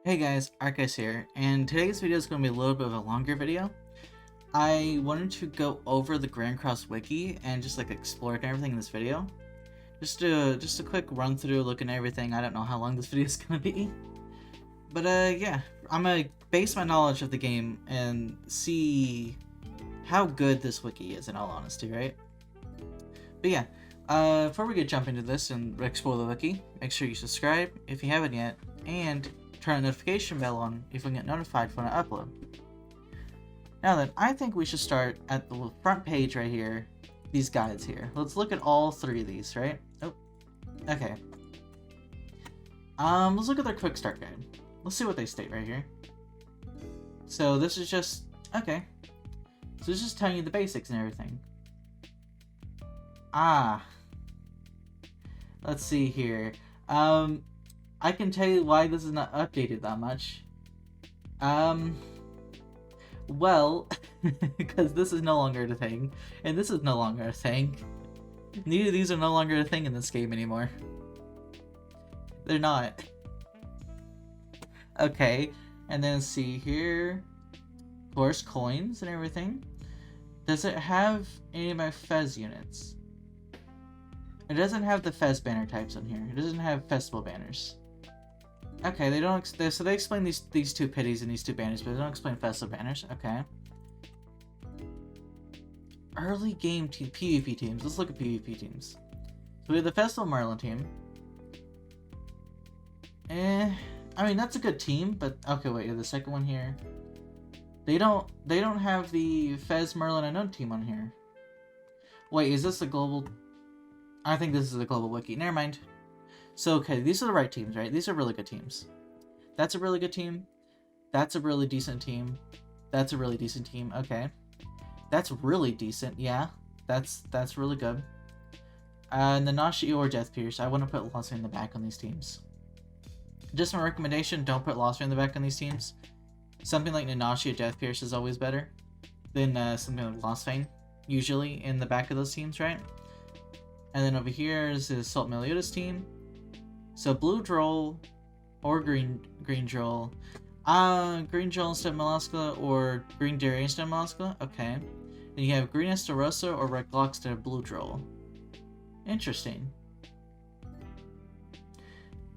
Hey guys, ArkhIce here, and today's video is going to be a little bit of a longer video. I wanted to go over the Cross-Wiki and just like explore everything in this video. Just a quick run through, looking at everything. I don't know how long this video is going to be. But yeah, I'm going to base my knowledge of the game and see how good this wiki is in all honesty, right? But yeah, before we jump into this and explore the wiki, make sure you subscribe if you haven't yet, and turn the notification bell on if we get notified when I upload. Now then, I think we should start at the front page right here, these guides here. Let's look at all three of these, right? Oh, okay. Let's look at their quick start guide. Let's see what they state right here. So this is just, okay. So this is just telling you the basics and everything. Let's see here. I can tell you why this is not updated that much. Well, because this is no longer a thing, and this is no longer a thing. Neither of these are no longer a thing in this game anymore. They're not. Okay, and then see here, of course, coins and everything. Does it have any of my Fez units? It doesn't have the Fez banner types on here. It doesn't have festival banners. Okay, they don't. So they explain these two pities and these two banners, but they don't explain festival banners. Okay. Early game PvP teams. Let's look at PvP teams. So we have the Festival Merlin team. I mean that's a good team, but okay. Wait, the second one here. They don't have the Fez Merlin Unknown team on here. Wait, is this the global? I think this is the global wiki. Never mind. So, okay, these are the right teams, right? These are really good teams. That's a really good team. That's a really decent team. That's a really decent team. Okay. That's really decent. Yeah. That's really good. And the Nashi or Death Pierce. I want to put Lost in the back on these teams. Just my recommendation, don't put Lost in the back on these teams. Something like Nanashi or Death Pierce is always better than something like Lost Fane, usually in the back of those teams, right? And then over here is the Assault Meliodas team. So blue droll or green droll. Green droll instead of Mollusca or green dairy instead of Mollusca. Okay. Then you have green Estarossa or red Glock instead of blue droll. Interesting.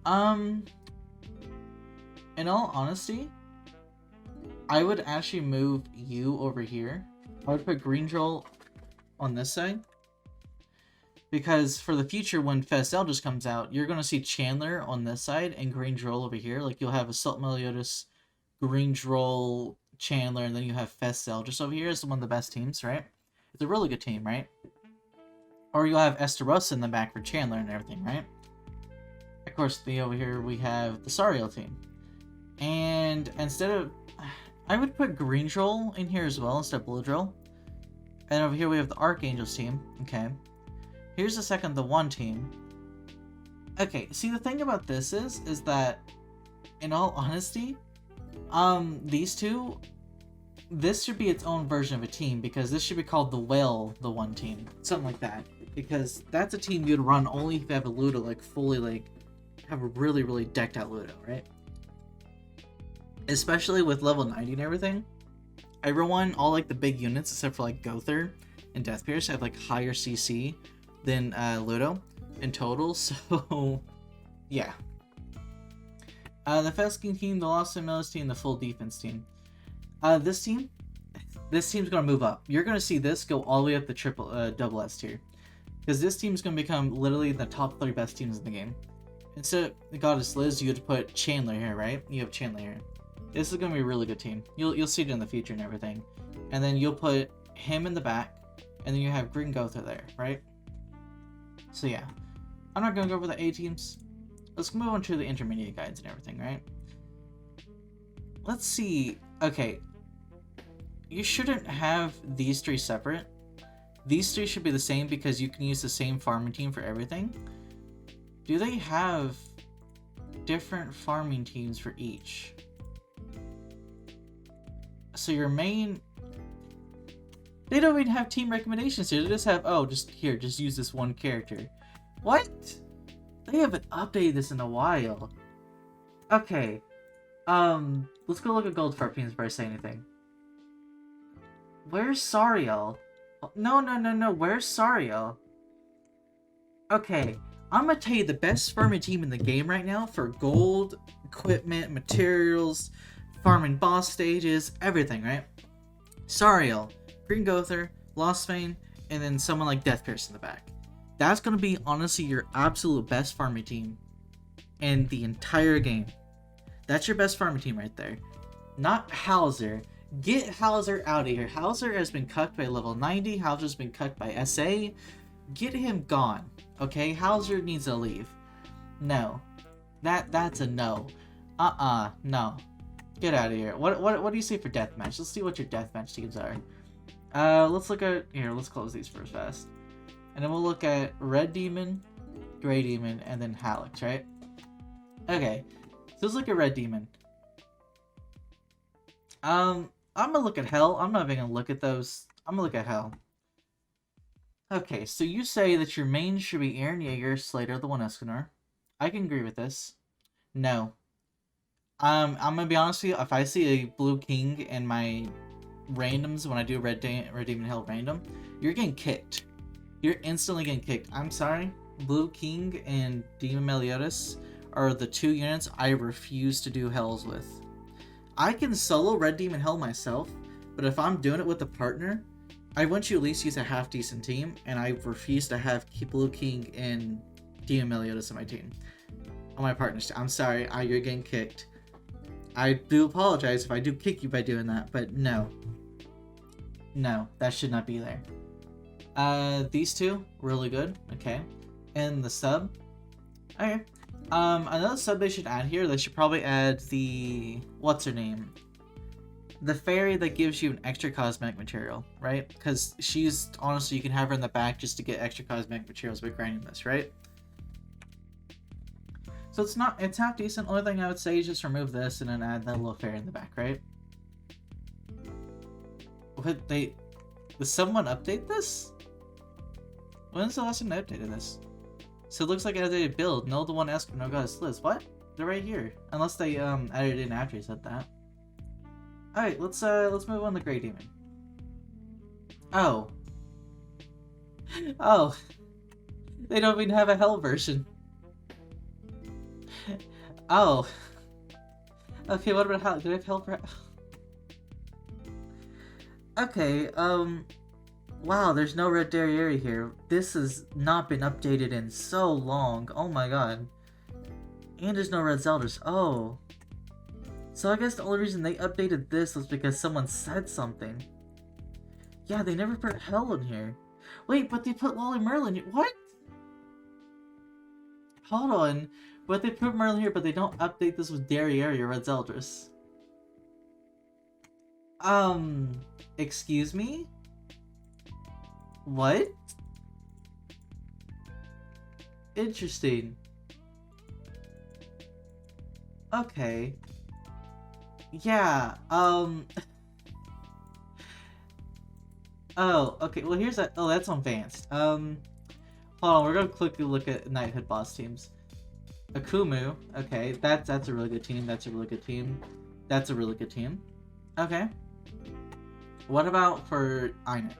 In all honesty, I would actually move you over here. I would put green droll on this side. Because for the future, when Fez Eldritch comes out, you're going to see Chandler on this side and Green Droll over here. Like, you'll have Assault Meliodas, Green Droll, Chandler, and then you have Fez Eldritch over here. It's one of the best teams, right? It's a really good team, right? Or you'll have Estarossa in the back for Chandler and everything, right? Of course, over here we have the Sariel team. And instead of... I would put Green Droll in here as well instead of Blue Droll. And over here we have the Archangels team. Okay. Here's the second, the one team. Okay, see the thing about this is that, in all honesty, these two, this should be its own version of a team, because this should be called the Whale, the one team. Something like that. Because that's a team you'd run only if you have a Ludo, like, fully, like, have a really, really decked out Ludo, right? Especially with level 90 and everything. Everyone, all, like, the big units, except for, like, Gother and Death Pierce, have, like, higher CC than Ludo in total, so yeah. The Fesking team, the Lost Mills team, the full defense team. This team's gonna move up. You're gonna see this go all the way up the double S tier, because this team's gonna become literally the top 3 best teams in the game. Instead of the Goddess Liz, you have to put Chandler here, right? You have Chandler here. This is gonna be a really good team. You'll see it in the future and everything. And then you'll put him in the back, and then you have Green Gotha there, right? So yeah, I'm not going to go over the A teams. Let's move on to the intermediate guides and everything, right? Let's see. Okay, you shouldn't have these 3 separate. These 3 should be the same because you can use the same farming team for everything. Do they have different farming teams for each? So your main... They don't even have team recommendations here. They just have, oh, just use this one character. What? They haven't updated this in a while. Okay. Let's go look at gold for our teams before I say anything. Where's Sariel? No. Where's Sariel? Okay, I'm gonna tell you the best farming team in the game right now for gold, equipment, materials, farming boss stages, everything, right? Sariel, Green Gother, Lostfane, and then someone like Deathpierce in the back. That's gonna be honestly your absolute best farming team in the entire game. That's your best farming team right there. Not Hauser. Get Hauser out of here. Hauser has been cucked by level 90. Hauser's been cucked by SA. Get him gone. Okay? Hauser needs to leave. No. That's a no. No. Get out of here. What do you say for deathmatch? Let's see what your deathmatch teams are. Let's look at here, let's close these first fast. And then we'll look at Red Demon, Grey Demon, and then Halix, right? Okay. So let's look at Red Demon. I'm gonna look at Hell. I'm not even gonna look at those. I'm gonna look at Hell. Okay, so you say that your main should be Aaron Yeager, Slater, the One Escanor. I can agree with this. No. I'm gonna be honest with you, if I see a Blue King in my randoms when I do Red Demon Hell random, you're getting kicked. You're instantly getting kicked. I'm sorry. Blue King and Demon Meliodas are the two units I refuse to do Hells with. I can solo Red Demon Hell myself, but if I'm doing it with a partner, I want you at least use a half-decent team, and I refuse to have Blue King and Demon Meliodas on my team. On my partner's team. I'm sorry, you're getting kicked. I do apologize if I do kick you by doing that, but no. No, that should not be there. These two, really good. Okay. And the sub. Okay. Another sub they should add here, they should probably add the... What's her name? The fairy that gives you an extra cosmetic material, right? Because she's... Honestly, you can have her in the back just to get extra cosmetic materials by grinding this, right? So it's half decent. Only thing I would say is just remove this and then add that little fairy in the back, right? What, did someone update this? When's the last time they updated this? So it looks like an updated build. No, the One Escanor, no goddess list. What? They're right here. Unless they added it in after you said that. Alright, let's move on to Grey Demon. Oh. Oh. They don't even have a Hell version. Oh. Okay, what about Hell? Do they have Hell for... Okay, wow, there's no Red Derriere here. This has not been updated in so long. Oh my god. And there's no Red Zeldris. Oh. So I guess the only reason they updated this was because someone said something. Yeah, they never put Hell in here. Wait, but they put Lolly Merlin here. What? Hold on. But they put Merlin here, but they don't update this with Derriere or Red Zeldris. Excuse me? What? Interesting. Okay. Yeah, Oh, okay, well here's that. Oh, that's advanced. Hold on, we're gonna quickly look at Knighthood boss teams. Akumu, okay, that's a really good team, that's a really good team. That's a really good team. Okay. What about for Einik?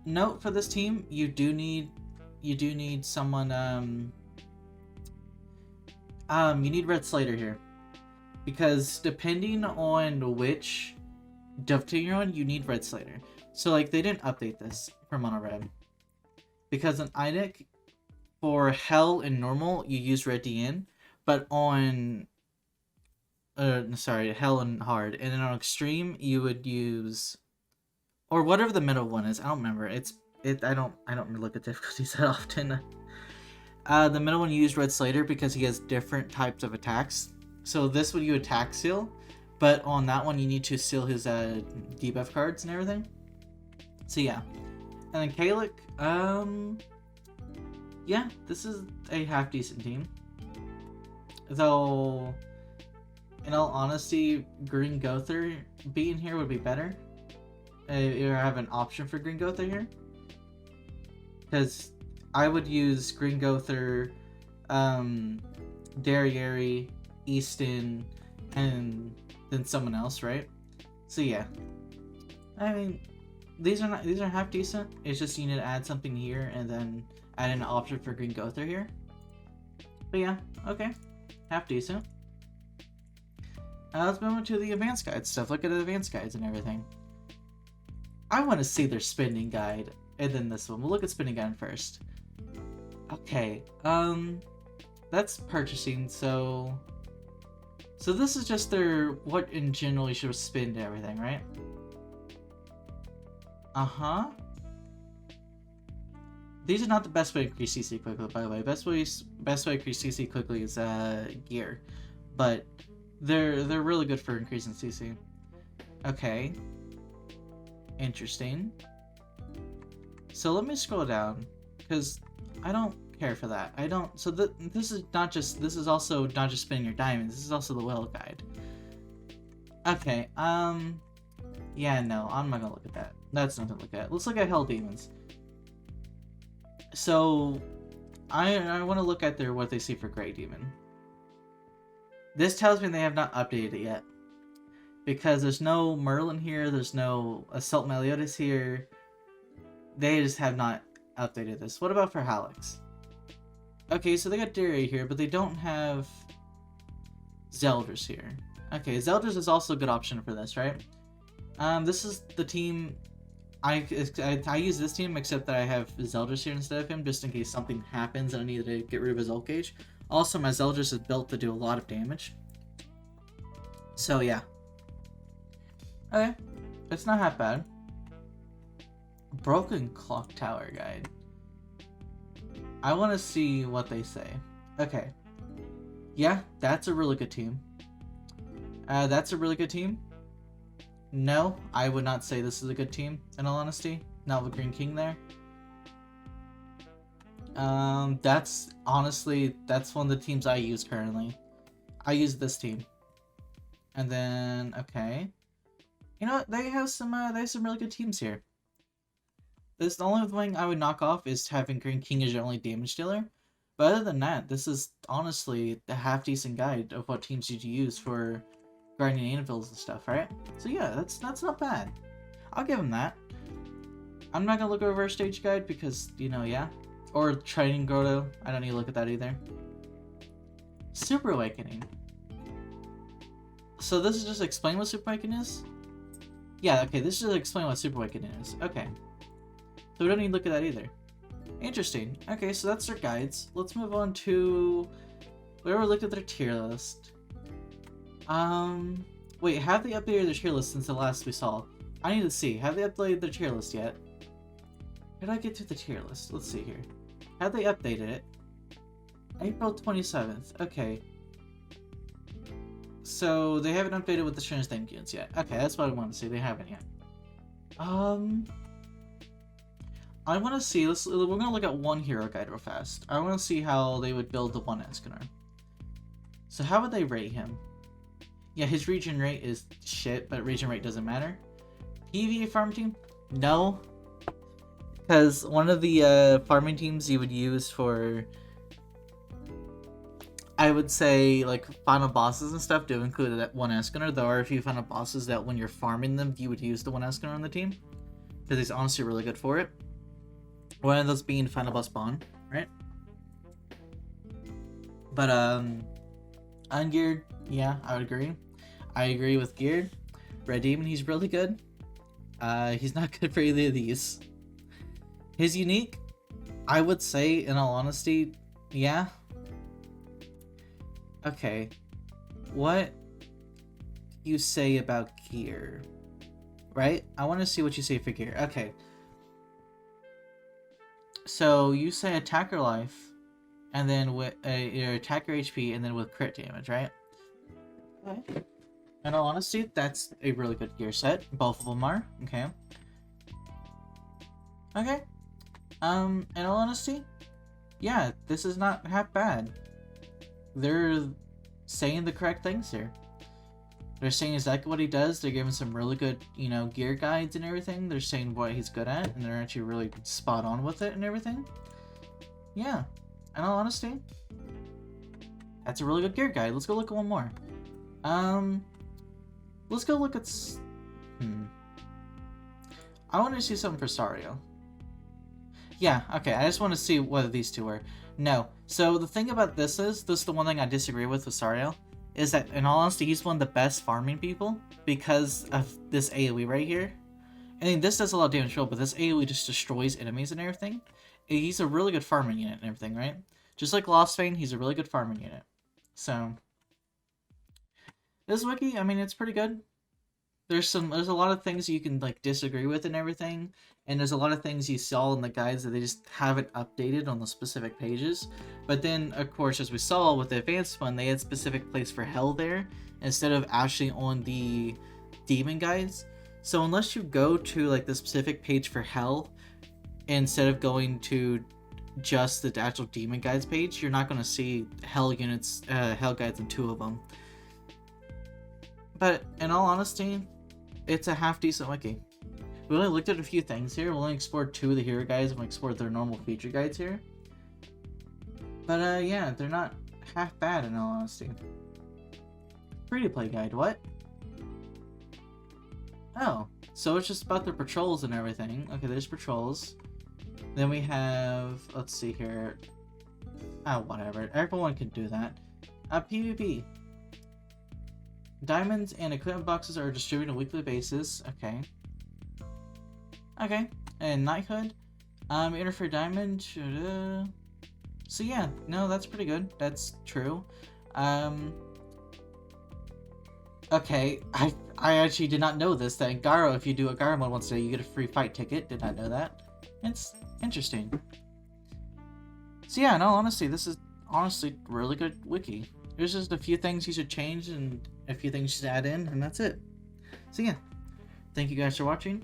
Note for this team, you do need someone, you need Red Slater here. Because depending on which dovetail you're on, you need Red Slater. So, like, they didn't update this for Mono Red. Because on Einik, for Hell and Normal, you use Red DN. But on... sorry, Hell and Hard. And then on Extreme, you would use... Or whatever the middle one is. I don't remember. I don't really look at difficulties that often. The middle one you use Red Slater because he has different types of attacks. So this one you attack seal, but on that one you need to seal his debuff cards and everything. So yeah. And then Kalik, yeah, this is a half decent team. Though, in all honesty, Green Gother being here would be better. You have an option for Green Gother here. Because I would use Green Gother, Derriere, Easton, and then someone else, right? So yeah, I mean, these are half decent. It's just you need to add something here and then add an option for Green Gother here. But yeah, okay, half decent. Let's move on to the advanced guide stuff. Look at the advanced guides and everything. I want to see their spending guide and then this one. We'll look at spending guide first. Okay, that's purchasing. So this is just their what in general you should spend everything, right? These are not the best way to increase CC quickly, by the way. Best way to increase CC quickly is gear, but they're really good for increasing CC. Okay, interesting. So let me scroll down because I don't care for that. I don't. So this is also not just spending your diamonds. This is also the whale guide. Okay. Yeah, no, I'm not gonna look at that. That's nothing to look at. Let's look at Hell Demons. So, I want to look at what they see for Grey Demon. This tells me they have not updated it yet. Because there's no Merlin here, there's no Assault Meliodas here. They just have not updated this. What about for Hallex? Okay, so they got Derry here, but they don't have Zeldris here. Okay, Zeldris is also a good option for this, right? This is the team. I use this team, except that I have Zeldris here instead of him, just in case something happens and I need to get rid of his ult gauge. Also, my Zeldris is built to do a lot of damage. So, yeah. Okay. It's not half bad. Broken Clock Tower Guide. I want to see what they say. Okay. Yeah, that's a really good team. That's a really good team. No, I would not say this is a good team, in all honesty. Not with Green King there. That's one of the teams I use currently. I use this team. And then, okay. You know what? They have some really good teams here. The only thing I would knock off is having Green King as your only damage dealer. But other than that, this is honestly a half-decent guide of what teams you use for Guardian Anvils and stuff, right? So yeah, that's not bad. I'll give him that. I'm not gonna look over a stage guide because, you know, yeah. Or Training Grotto. I don't need to look at that either. Super Awakening. So this is just explain what Super Awakening is? Yeah, okay, this is just explain what Super Awakening is. Okay. So we don't need to look at that either. Interesting. Okay, so that's their guides. Let's move on to... We already looked at their tier list. Wait, have they updated their tier list since the last we saw? I need to see. Have they updated their tier list yet? How did I get to the tier list? Let's see here. Have they updated it? April 27th. Okay. So, they haven't updated with the Strange Thank Yous yet. Okay, that's what I want to see. They haven't yet. I want to see... we're going to look at one hero guide real fast. I want to see how they would build the one Escanor. So, how would they rate him? Yeah, his regen rate is shit, but regen rate doesn't matter. PvE farm team? No. Because one of the farming teams you would use for, I would say, like, final bosses and stuff do include that one Escanor. There are a few final bosses that when you're farming them, you would use the one Escanor on the team. Because he's honestly really good for it. One of those being final boss Bond, right? But, ungeared, yeah, I would agree. I agree with geared. Red Demon, he's really good. He's not good for either of these. His unique, I would say, in all honesty, yeah. Okay. What you say about gear? Right? I want to see what you say for gear. Okay. So, you say attacker life, and then with your attacker HP, and then with crit damage, right? Okay. In all honesty, that's a really good gear set. Both of them are. Okay. Okay. In all honesty, yeah, this is not half bad. They're saying the correct things here. They're saying exactly what he does. They're giving some really good, you know, gear guides and everything. They're saying what he's good at, and they're actually really spot on with it and everything. Yeah. In all honesty, That's a really good gear guide. Let's go look at one more. Let's go look at... I want to see something for Sario. Yeah, okay, I just want to see whether these two are. No. So the thing about this is the one thing I disagree with Sario, is that, in all honesty, he's one of the best farming people because of this AoE right here. I mean, this does a lot of damage, but this AoE just destroys enemies and everything. He's a really good farming unit and everything, right? Just like Lostbane, he's a really good farming unit. So, this wiki, I mean, it's pretty good. There's a lot of things you can like disagree with and everything, and there's a lot of things you saw in the guides that they just haven't updated on the specific pages. But then, of course, as we saw with the advanced one, they had specific place for hell there instead of actually on the demon guides. So unless you go to like the specific page for hell instead of going to just the actual demon guides page, you're not going to see hell units, hell guides in 2 of them. But in all honesty, it's a half decent wiki. We only looked at a few things here. We only explored 2 of the hero guides and we explored their normal feature guides here. But yeah, they're not half bad in all honesty. Free to play guide, what? Oh, so it's just about their patrols and everything. Okay, there's patrols. Then we have, let's see here. Oh, whatever. Everyone can do that. PvP. Diamonds and equipment boxes are distributed on a weekly basis. Okay. Okay. And knighthood. Enter for diamond. So yeah, no, that's pretty good. That's true. Okay, I actually did not know this, that in Garo, if you do a Garo mode once a day, you get a free fight ticket. Did not know that. It's interesting. So yeah, no, honestly, this is honestly really good wiki. There's just a few things you should change and a few things you should add in, and that's it. So yeah, thank you guys for watching.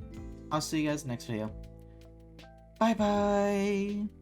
I'll see you guys next video. Bye bye!